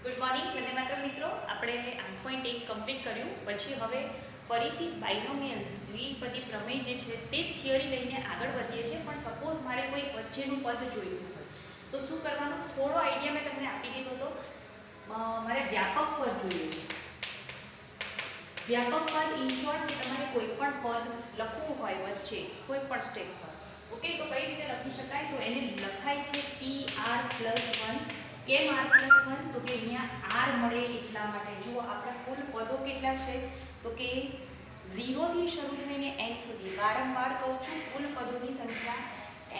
Good morning Vande Mataram મિત્રો. આપણે 8.1 complete કર્યું પછી હવે ફરીથી બાયનોમિયલ દ્વિપદી પ્રમેય જે છે તે થિયરી લઈને આગળ વધીએ છીએ. પણ સપોઝ મારે કોઈ વચ્ચેનું પદ જોઈતું હોય તો શું કરવાનું? થોડો આઈડિયા મેં તમને આપી દીધો હતો. મારે વ્યાપક પદ જોઈએ છે. વ્યાપક પદ ઇન શોર્ટ કે તમારે કોઈ પણ પદ લખવું હોય વચ્ચે કોઈ પણ સ્ટેપ પર, ઓકે, તો કઈ રીતે લખી શકાય? તો એને લખાય છે PR+1. કેમ R+1? તો કે અહીંયા R મળે એટલા માટે. જો આપણા કુલ પદો કેટલા છે? તો કે 0 થી શરૂ થઈને n સુધી. વારંવાર કહું છું, કુલ પદોની સંખ્યા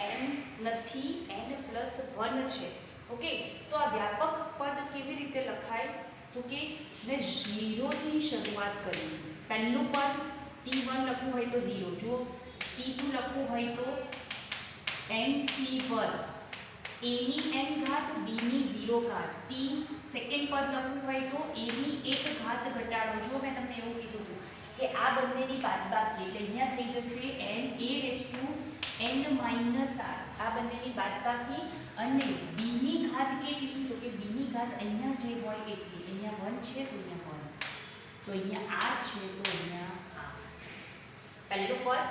n નથી, n+1 છે. ઓકે, તો આ વ્યાપક પદ કેવી રીતે લખાય? તો કે મેં 0 થી શરૂઆત કરી. પહેલું પદ T1 લખવું હોય તો 0, જુઓ. T2 લખવું હોય તો NC1, a ની n ઘાત, b ની 0 ઘાત. T સેકન્ડ પદ લખવું હોય તો a ની 1 ઘાત ઘટાડો. જો મેં તમને એવું કીધું હતું કે આ બંનેની બાદબાકી એટલે અહીંયા થઈ જશે n a r. આ બંનેની બાદબાકી અને b ની ઘાત કેટલી? તો કે b ની ઘાત અહીંયા જે હોય એટલી. અહીંયા 1 છે તો અહીંયા 1, તો અહીંયા r છે તો અહીંયા r. પહેલું પદ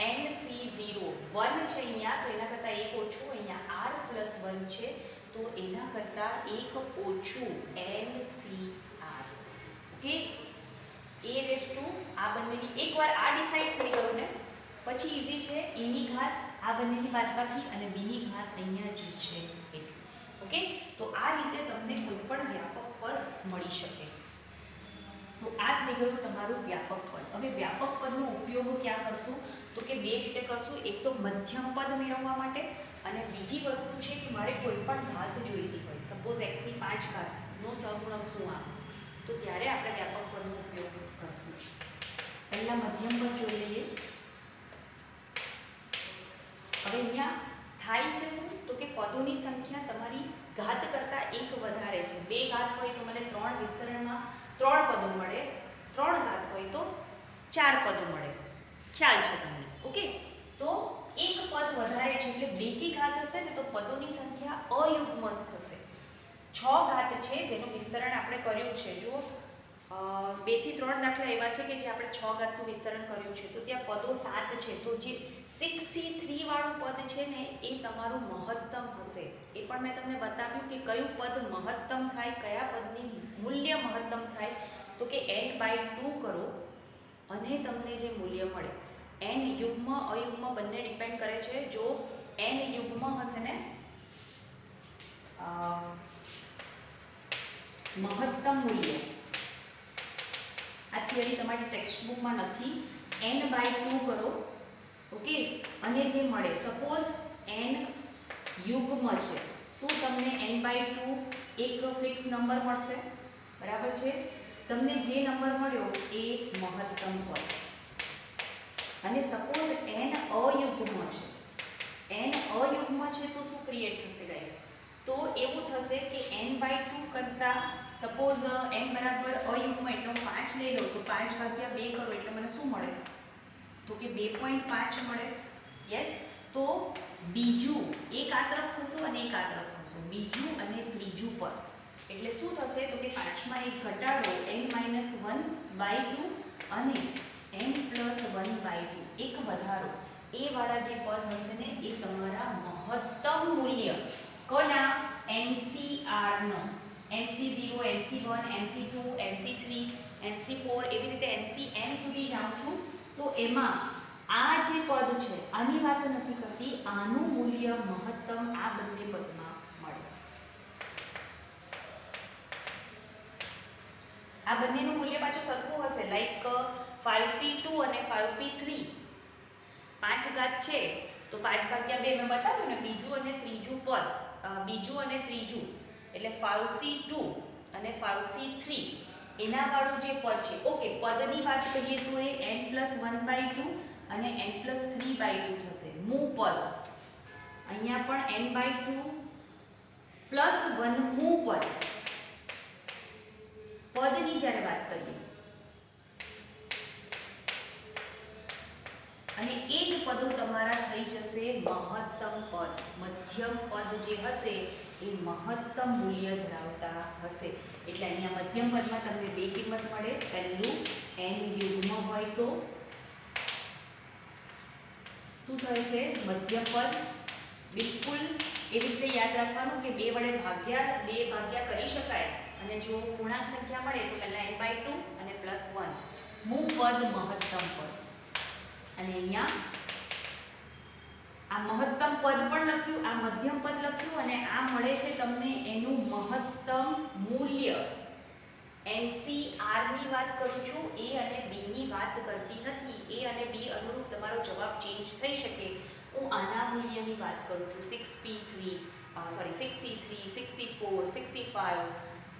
NC0 1 છે અહીંયા, તો એના કરતાં 1 ઓછું. અહીંયા R+1 છે તો એના કરતાં 1 ઓછું NCR. ઓકે, આ બંનેની એકવાર આ ડિસાઈડ થઈ ગયું ને પછી ઈઝી છે. a ની ઘાત આ બંનેની બાદબાકી અને b ની ઘાત અહીંયા જ છે એટલી. ઓકે, તો આ રીતે તમને કોઈ પણ વ્યાપક પદ મળી શકે. તો આ થઈ ગયું તમારું વ્યાપક પદ. હવે વ્યાપક પદનો ઉપયોગ ક્યાં કરશું? તો કે બે રીતે કરશું. એક તો મધ્યમ પદ મેળવવા માટે, અને બીજી વસ્તુ છે કે મારે કોઈ પણ ઘાત જોઈતી હોય. સપોઝ x ની 5 ઘાતનો સહગુણક શું આવે, તો ત્યારે આપણે વ્યાપક પદનો ઉપયોગ કરશું. પહેલા મધ્યમ પદ જોઈ લઈએ. હવે અહીંયા થાય છે શું? તો કે પદોની સંખ્યા તમારી ઘાત કરતાં 1 વધારે છે. 2 ઘાત હોય તો મને 3 વિસ્તરણમાં 3 પદો મળે, 3 ઘાત હોય તો 4 પદો મળે. ખ્યાલ છે તમને? ઓકે, તો એક પદ વધારે છે એટલે 2 થી ઘાત હશે ને તો પદોની સંખ્યા અયુગ્મ થશે. 6 ઘાત છે જેનું વિસ્તરણ આપણે કર્યું છે. જો 2 થી 3 દાખલા એવા છે કે જે આપણે 6 ઘાતનું વિસ્તરણ કર્યું છે, તો ત્યાં પદો 7 છે. તો જે 6C3 વાળું પદ છે ને એ તમારું મહત્તમ હશે. એ પણ મેં તમને બતાવ્યું કે કયું પદ મહત્તમ થાય, કયા પદની મૂલ્ય મહત્તમ થાય. તો કે n/2 કરો અને તમને જે મૂલ્ય મળે, n યુગ્મ અયુગ્મ બંને ડિપેન્ડ કરે છે. જો n યુગ્મ હશે ને મહત્તમ મૂલ્ય, આ થિયરી તમારી ટેક્સ્ટબુકમાં નથી, n/2 કરો. ઓકે, અને જે મળે, સપોઝ n યુગ્મ છે તો તમને n/2 એક ફિક્સ નંબર મળશે. બરાબર છે? તમને જે નંબર મળ્યો એ મહત્તમ પદ. અને સપોઝ n અયુગ્મ છે, n અયુગ્મ છે તો શું ક્રિએટ થશે ગાઈસ? તો એવું થશે કે n/2 કરતાં સપોઝ n બરાબર અયુગ્મ એટલે હું 5 લઈ લઉં તો 5/2 કરો એટલે મને શું મળે? તો કે 2.5 મળે. યસ, તો બીજું એક આ તરફ ખસો અને એક આ તરફ ખસો, બીજું અને ત્રીજું પદ એટલે શું થશે? તો કે 5માં એક ઘટાડો n-1/2 અને n+1/2 એક વધારો. એ વાળા જે પદ હશે ને એ તમારા મહત્તમ મૂલ્ય કોના? NCR નો. NC0, NC1, NC2, NC3, NC4 એવી રીતે NCn સુધી જાઉં છું. તો એમાં આ જે પદ છે આની વાત નથી કરતી, આનું મૂલ્ય મહત્તમ આ બંને પદમાં મળે. આ બંનેનું મૂલ્ય પાછું સરખું હશે. લાઈક 5p2 અને 5p3 5 ઘાત છે તો 5/2 મેં બતાવ્યું ને. બીજું અને ત્રીજું પદ, બીજું અને ત્રીજું એટલે 5c2 અને 5c3 એના વાળું જે પદ છે. ઓકે, પદની વાત કરીએ તો એ n+1/2 અને n+3/2 થશે. મૂળ પદ અહીંયા પણ n/2 +1 મૂળ પદ. પદની જ્યારે વાત કરીએ અને એ જ પદો તમારા થઈ જશે મહત્તમ પદ. મધ્યમ પદ જે હશે એ એ મહત્તમ મૂલ્ય ધરાવતા હશે. એટલે અહીંયા મધ્યમ પદમાં તમને બે કિંમત મળે. પહેલું n યુગ્મ હોય તો શું થશે? મધ્યમ પદ. બિલકુલ એવી રીતે યાદ રાખવાનું કે બે વડે ભાગ્યા કરી શકાય, અને જો પૂર્ણાંક સંખ્યા મળે તો પહેલા n/2 અને +1. મૂળ પદ મહત્તમ પદ, અને અહીંયા આ મહત્તમ પદ પણ લખ્યું, આ મધ્યમ પદ લખ્યું, અને આ મળે છે તમને એનું મહત્તમ મૂલ્ય. NCR ની વાત કરું છું, A અને B ની વાત કરતી નથી. A અને B અનુરૂપ તમારો જવાબ ચેન્જ થઈ શકે. હું આના મૂલ્યની વાત કરું છું. 6C3, 6C4, 6C5,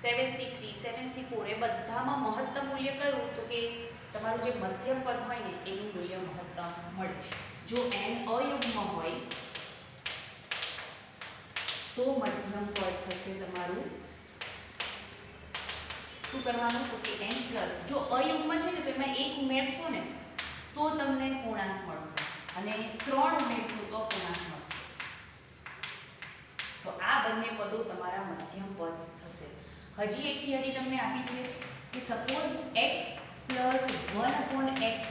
7C3, 7C4 એ બધામાં મહત્તમ મૂલ્ય કયું? તો કે તમારું જે મધ્યમ પદ હોય ને એનું મૂલ્ય મહત્તમ મળે. જો n અયુગ્મ હોય તો મધ્યમ પદ થશે તમારું. શું કરવાનું? તો કે n પ્લસ, જો અયુગ્મ છે ને તો એમાં 1 ઉમેરશો ને તો તમને પૂર્ણાંક મળશે, અને 3 ઉમેરશો તો પૂર્ણાંક મળશે. તો આ બંને પદો તમારા મધ્યમ પદ થશે. હજી એક થિયરી તમને આપી છે કે સપોઝ x + 1/x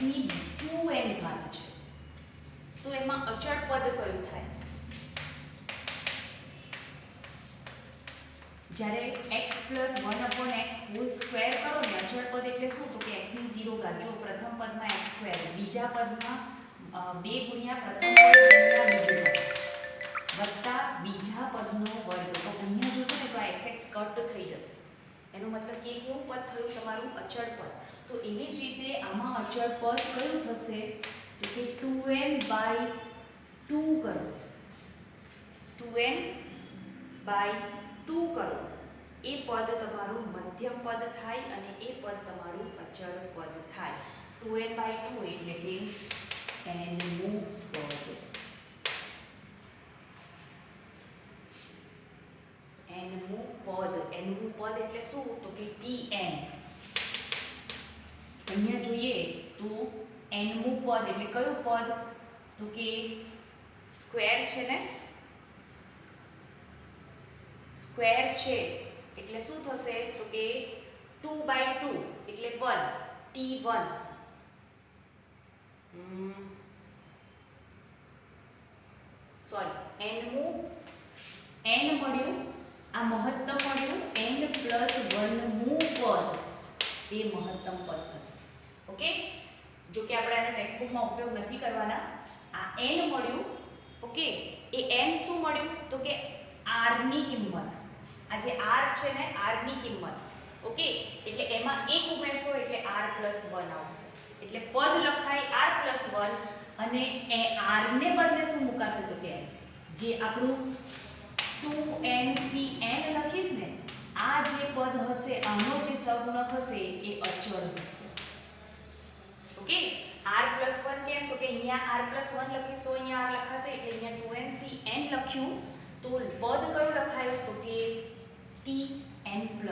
ની 2n ઘાત છે, તો એમાં અચળ પદ કયું થાય? જ્યારે x + 1/x હોલ સ્ક્વેર કરો ને, અચળ પદ એટલે શું? તો કે x ની 0 ઘાત. જો પ્રથમ પદમાં x², બીજા પદમાં 2 ગુણ્યા પ્રથમ પદ ગુણ્યા બીજું પદ વત્તા બીજા પદનો વર્ગ. તો અહીંયા જોશો ને તો આ x કટ થઈ જશે. એનો મતલબ કે કેવું પદ થયું તમારું? અચળ પદ. તો એવી જ રીતે આમાં અચળ પદ કયું થશે? તો કે 2n/2 કરો. 2n/2 કરો. એ પદ તમારું મધ્યમ પદ થાય, અને એ પદ તમારું અચળ પદ થાય. 2n/2 એટલે કે nમું પદ. nમું પદ એટલે શું? તો કે tn. અહીંયા જોઈએ તો nમું પદ એટલે કયું પદ? તો કે સ્ક્વેર છે ને, સ્ક્વેર છે એટલે શું થશે? તો કે 2/2 એટલે 1, t1. સોરી, n મળ્યું, આ મહત્તમ મળ્યું. n + 1મું પદ એ મહત્તમ પદ થશે. ઓકે, જો કે આપણે આના ટેક્સ્ટબુકમાં ઉપયોગ નથી કરવાના. આ n મળ્યું. ઓકે, એ n શું મળ્યું? તો કે r ની કિંમત. આ જે r છે ને, r ની કિંમત. ઓકે, એટલે એમાં 1 ઉમેરશો એટલે r + 1 આવશે. એટલે પદ લખાય r + 1, અને એ r ને બદલે શું મુકાશે? તો કે જે આપણું 2ncn લખીશ ને, આ જે પદ હશે, આનો જે સહગુણક હશે એ અચળ હશે. ઓકે, r + 1 કેમ? તો કે અહીંયા r + 1 લખીશ તો અહીંયા r લખાશે, એટલે અહીંયા 2ncn લખ્યું તો પદ કયું લખાયું? તો કે tn + 1.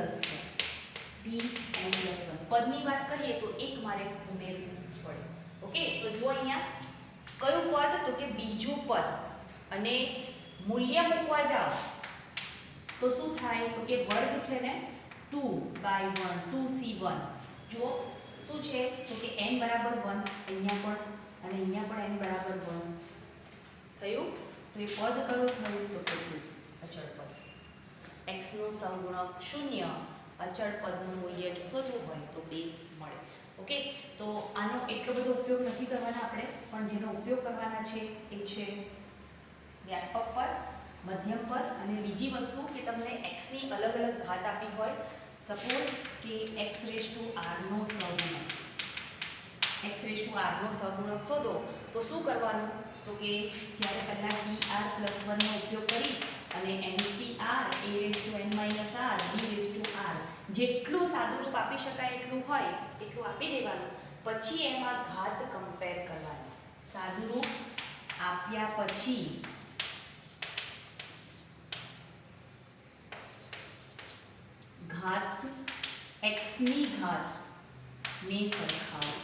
પદની વાત કરીએ તો એક મારે ઉમેરવું પડે. ઓકે, તો જો અહીંયા કયું પદ? તો કે બીજું પદ. અને મૂલ્ય મૂકવા જાઓ તો શું થાય? તો કે વર્ગ છે ને, 2/1, 2c1. જો શું છે? તો કે n = 1 અહીંયા પણ, અને અહીંયા પણ n = 1 થયું. તો એ પદ કયું થયું? તો કે અચળ પદ. x નો સહગુણક 0, અચળ પદનું મૂલ્ય જો શોધવું હોય તો 2 મળે. ઓકે, તો આનો એટલો બધો ઉપયોગ નથી કરવાના આપણે, પણ જેનો ઉપયોગ કરવાના છે એ છે વ્યાપક પદ, મધ્યમ પદ, અને બીજી વસ્તુ કે તમને x ની અલગ અલગ ઘાત આપી હોય. સપોઝ કે x⁻r નો સહગુણક, x⁻r નો સહગુણક શોધો તો શું કરવાનું? તો કે ત્યારે પહેલા tr + 1 નો ઉપયોગ કરી અને NCR, an-r, b/r જેટલું સાદુરૂપ આપી શકાય એટલું હોય એટલું આપી દેવાનું. પછી એમાં ઘાત કમ્પેર કરવાની. સાદુરૂપ આપ્યા પછી ઘાત, x ની ઘાત ને સરખાવો.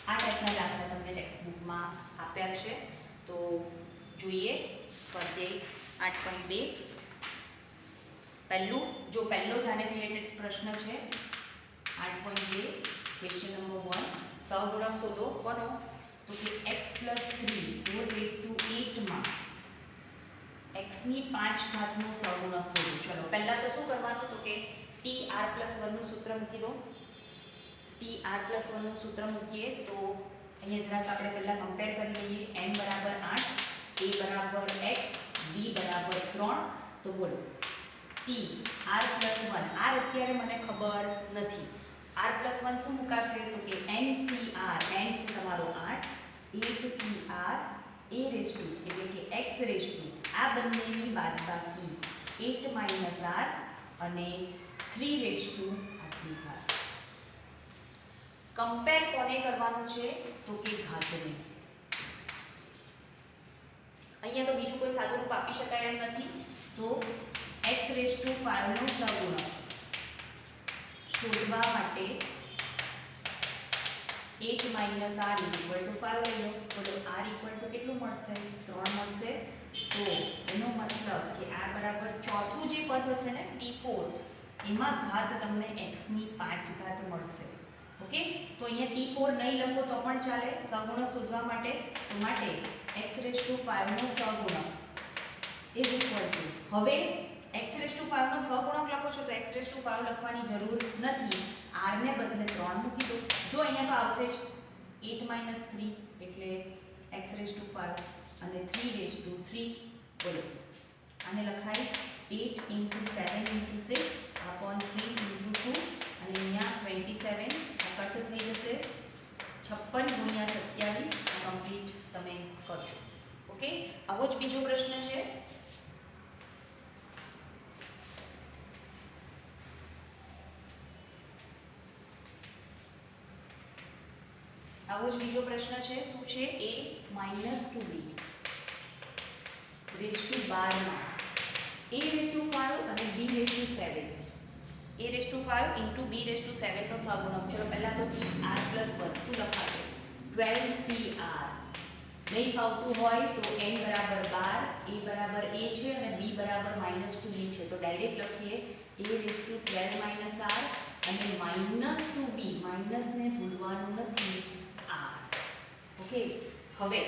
આ ટાઈપના દાખલા તમને ટેક્સ્ટબુકમાં આપ્યા છે. તો જોઈએ સ્વાધ્યાય 8.2 પહેલો જ આને રિલેટેડ પ્રશ્ન છે 8.2 ક્વેશ્ચન નંબર 1 સહગુણક શોધો કોનો તો કે x + 3 હોલ રેઝ ટુ 8 માં x ની 5 ઘાતનો સહગુણક શોધો. ચલો પહેલા તો શું કરવાનું તો કે tr+1 નું સૂત્ર મૂકી દો. tr+1 નું સૂત્ર મૂકીએ તો અહીંયા જરાક આપણે પહેલા કમ્પેર કરી લઈએ. n બરાબર 8, a બરાબર x, b બરાબર 3. તો બોલો tr+1 r અત્યારે મને ખબર નથી. r+1 શું મુકાશે તો કે ncr, n છે તમારો 8, 8cr a રેઝ ટુ એટલે કે x રેઝ ટુ આ બંનેની બાદબાકી 8 - r અને 3 રેઝ ટુ આટલી ઘાત. કમ્પેર કોને કરવાનું છે તો કે ઘાતને. અહીંયા તો બીજું કોઈ સાદું રૂપ આપી શકાય એમ નથી. તો x રેઝ ટુ 5 નો સહગુણક શોધવા માટે 8 - r = 5 લઈ લો. બોલો r = કેટલું મળશે 3 મળશે. તો એનો મતલબ કે r બરાબર ચોથું જે પદ હશે ને t4 એમાં ઘાત તમને x ની 5 ઘાત મળશે. ઓકે તો અહીંયા t4 નહીં લખો તો પણ ચાલે સહગુણક શોધવા માટે. તો માટે x રેઝ ટુ 5 નો સહગુણક ઇઝ ઇક્વલ ટુ હવે x રેઝ ટુ 5 નો સહગુણક લખો છો તો x રેઝ ટુ 5 લખવાની જરૂર નથી. r ને બદલે 3 મૂકી દો. જો અહીંયા તો આવશે જ 8 - 3 એટલે x રેઝ ટુ 5 અને 3 રેઝ ટુ 3. બોલો આને લખાય 8 × 7 × 6 upon 3 × 2 અને અહીંયા 27 કટ થઈ જશે 56 × 27 કમ્પ્લીટ તમે કરશો. ઓકે આવો જ બીજો પ્રશ્ન છે. આવો જ બીજો પ્રશ્ન છે. શું છે a - 2b રેઝ ટુ 12 માં a રેઝ ટુ 5 અને b raise to 7 a raise to 5 × b raise to 7 નો સહગુણક. ચલો પહેલા તો tr+1 શું લખાશે 12cr. નહીં ફાવતું હોય તો n બરાબર 12, a બરાબર a છે અને b બરાબર -2b છે. તો ડાયરેક્ટ લખીએ a રેઝ ટુ 12 - r અને -2b માઇનસને ભૂલવાનું નથી r. ઓકે હવે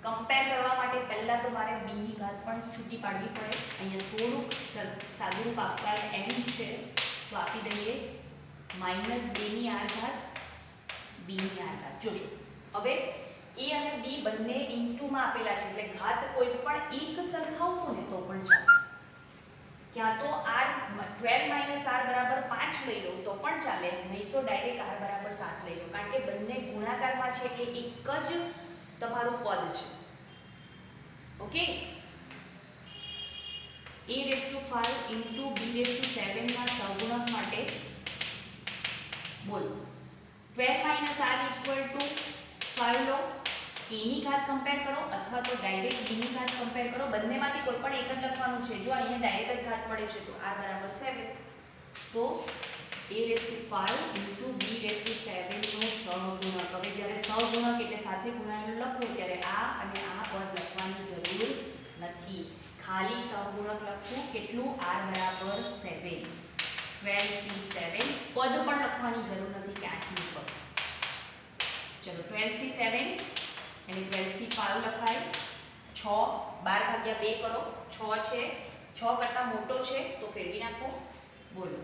કમ્પેર કરવા માટે પહેલા તો મારે b ની ઘાત પણ છૂટી પાડવી પડે. અહીંયા થોડુંક સાદું રૂપ આપવાય m છે તો આપી દઈએ -2 ની r ઘાત b ની r ઘાત. જોજો હવે a અને b બંને ઇન્ટુમાં આપેલા છે એટલે ઘાત કોઈ પણ એક સરખાવશો ને તો પણ ચાલશે. ક્યાં તો r 12 - r બરાબર 5 લઈ લો તો પણ ચાલે, નહીં તો ડાયરેક્ટ r બરાબર 7 લઈ લો કારણ કે બંને ગુણાકારમાં છે એટલે એક જ તમારું પદ છે. Okay a raise to 5 × b raise to 7 ના સહગુણક માટે બોલો 12 - r = 5 લો. a ની ઘાત કમ્પેર કરો અથવા તો ડાયરેક્ટ b ની ઘાત કમ્પેર કરો. બંનેમાંથી કોઈ પણ એક જ લખવાનું છે. જો અહીંયા ડાયરેક્ટ જ ઘાત પડે છે તો r બરાબર 7. તો a raise to 5 × b raise to 7 નો સહગુણક. હવે જ્યારે સહગુણક એટલે સાથે ગુણાયેલું લખો ત્યારે આ અને આ પદ લખવાની જરૂર નથી. ખાલી સહગુણક લખશું કેટલું r બરાબર 7 12c7. પદ પણ લખવાની જરૂર નથી કે 8નું પદ. ચલો 12c7 અને 12c5 લખાય. 6 12 / 2 કરો. 6 છે 6 કરતાં મોટો છે તો ફેરવી નાખો. બોલો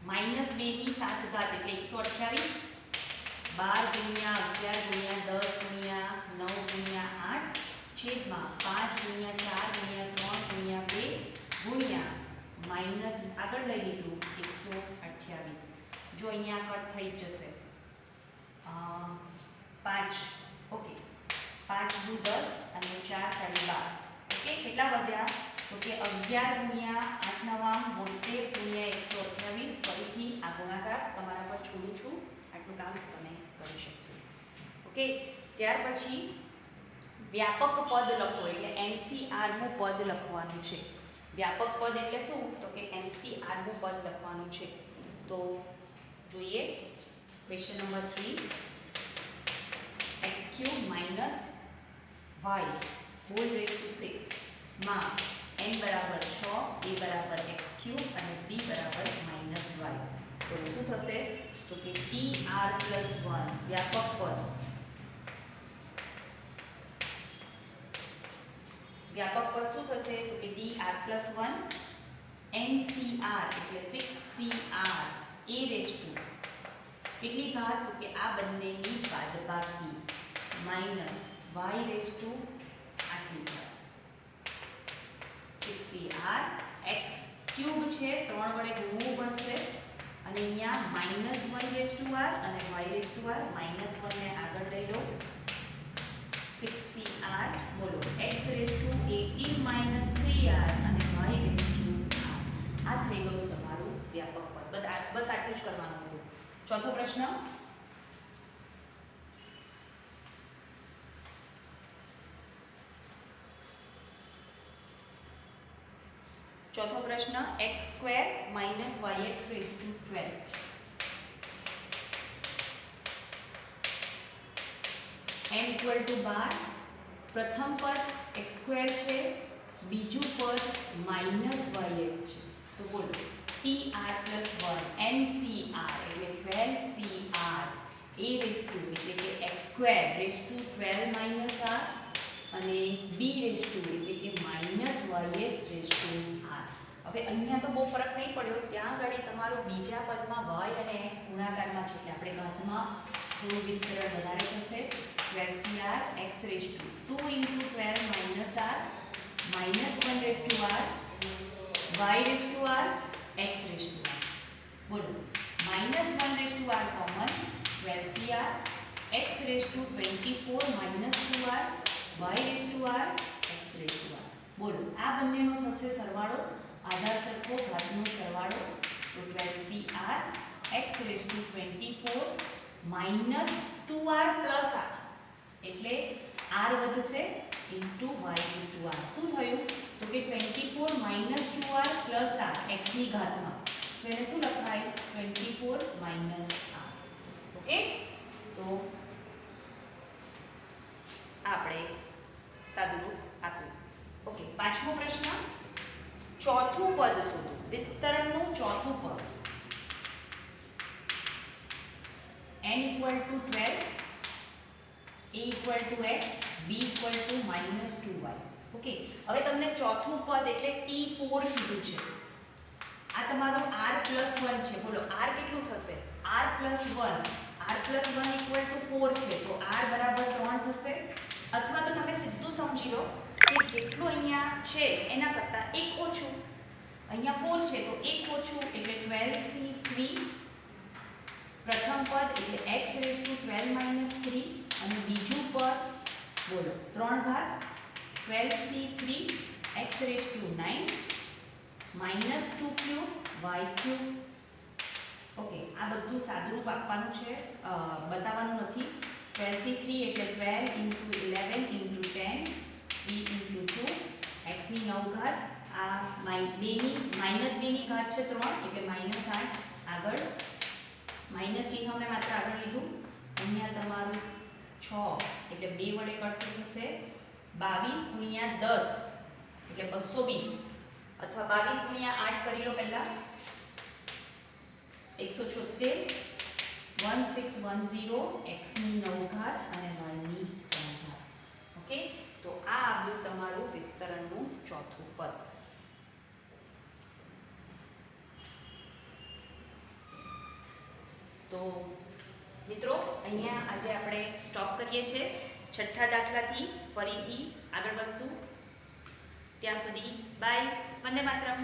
-2 ની 7 ઘાત એટલે 128. 12 × 11 × 10 × 9 × 8 છેદમાં 5 × 4 × 3 × 2 ગુણ્યા માઇનસ આગળ લઈ લીધું 128. જો અહીંયા કટ થઈ જશે 5. ઓકે 5 × 10 અને 4 × 12. ઓકે કેટલા વધ્યા તો કે 11 × 8 9 72 × 128. ફરીથી આ ગુણાકાર તમારા પર છોડું છું. આટલું કામ તમે કરી શકશો. ઓકે ત્યાર પછી વ્યાપક પદ લખો એટલે NCR નું પદ લખવાનું છે. વ્યાપક પદ એટલે શું તો કે NCR નું પદ લખવાનું છે. તો જોઈએ question number 3 x³ - y whole raise to 6 માં n બરાબર 6, a બરાબર x³ અને b બરાબર -y. તો શું થશે? તો કે tr+1 વ્યાપક પદ શું થશે? તો કે dr+1 ncr એટલે 6cr a રેસ ટુ કેટલી ઘાત? તો કે આ બંનેની બાદબાકી માઈનસ y રેસ ટુ આટલી ઘાત 6cr x³ છે 3 વડે ગુણવું પડશે અને અહીંયા -1 રેસ ટુ r અને y રેસ ટુ r -1 ને આગળ લઈ લો 6cr બોલો x રેસ ટુ 18 - 3r અને y રેસ ટુ r. આ થઈ ગયું તમારું વ્યાપક પદ. બસ આટલું જ કરવાનું હતું. ચોથો પ્રશ્ન x² - yx raise to 12. n = 12. પ્રથમ પદ x² છે, બીજું પદ -yx છે. તો બોલો tr+1 ncr એટલે 12cr a રેસ ટુ એટલે કે x² રેસ ટુ 12 - r અને b રેસ ટુ એટલે કે -yx રેસ ટુ r. હવે અહીંયા તો બહુ ફરક નહીં પડ્યો, ત્યાં આગળ તમારું બીજા પદમાં y અને x ગુણાકારમાં છે એટલે આપણે ઘાતમાં થોડું વિસ્તરણ વધારે થશે. 12cr x raise to 2 × 12 - r -1 raise to r y raise to r x raise to r. બોલો -1 raise to r common 12cr x raise to 24 - 2r y raise to r x raise to r. બોલો આ બંનેનો થશે સરવાળો, આધાર સરખો ઘાતનો સરવાળો. તો 12cr x raise to 24 - 2r + r એટલે r વધશે into y raise to r. શું થયું? તો કે 24 - 2r + r x ની ઘાતમાં. તો એને શું લખાય? 24 - r. ઓકે, તો આપણે સાદું રૂપ આપ્યું. ઓકે, પાંચમો પ્રશ્ન ચોથું પદ શોધો. વિસ્તરણનું ચોથું પદ n = 12, a = x, b = -2y. Okay, હવે તમને ચોથું પદ એટલે t4 કીધું છે. આ તમારું r+1 છે. બોલો r કેટલું થશે? r+1 = 4 છે તો r બરાબર 3 થશે. અથવા તો તમે સીધું સમજી લો કે જેટલું અહીંયા છે એના કરતાં 1 ઓછું. અહીંયા 4 છે તો 1 ઓછું એટલે 12c3 પ્રથમ પદ એટલે x રેસ ટુ 12 - 3 અને બીજું પદ બોલો 3 ઘાત 12c3 x raise to 9 -2³ y³. Okay, આ બધું સાદુરૂપ આપવાનું છે, બતાવવાનું નથી. 12c3 એટલે 12 × 11 × 10 3 × 2 x ની 9 ઘાત આ -2ની ઘાત છે 3 એટલે -8 આગળ માઇનસ ચિહ્ન મેં માત્ર આગળ લીધું. અહીંયા તમારું 6 એટલે 2 વડે કટ થશે. 22 × 10 એટલે 220 અથવા 22 × 8 કરી લો પહેલા 176 1610 x ની 9 ઘાત અને y ની 3 ઘાત. ઓકે, તો આ આવ્યું તમારું વિસ્તરણનું ચોથું પદ. તો મિત્રો અહીંયા આજે આપણે સ્ટોપ કરીએ છીએ. છઠ્ઠા દાખલાથી ફરીથી આગળ વધશું. ત્યાં સુધી બાય. વંદે માતરમ.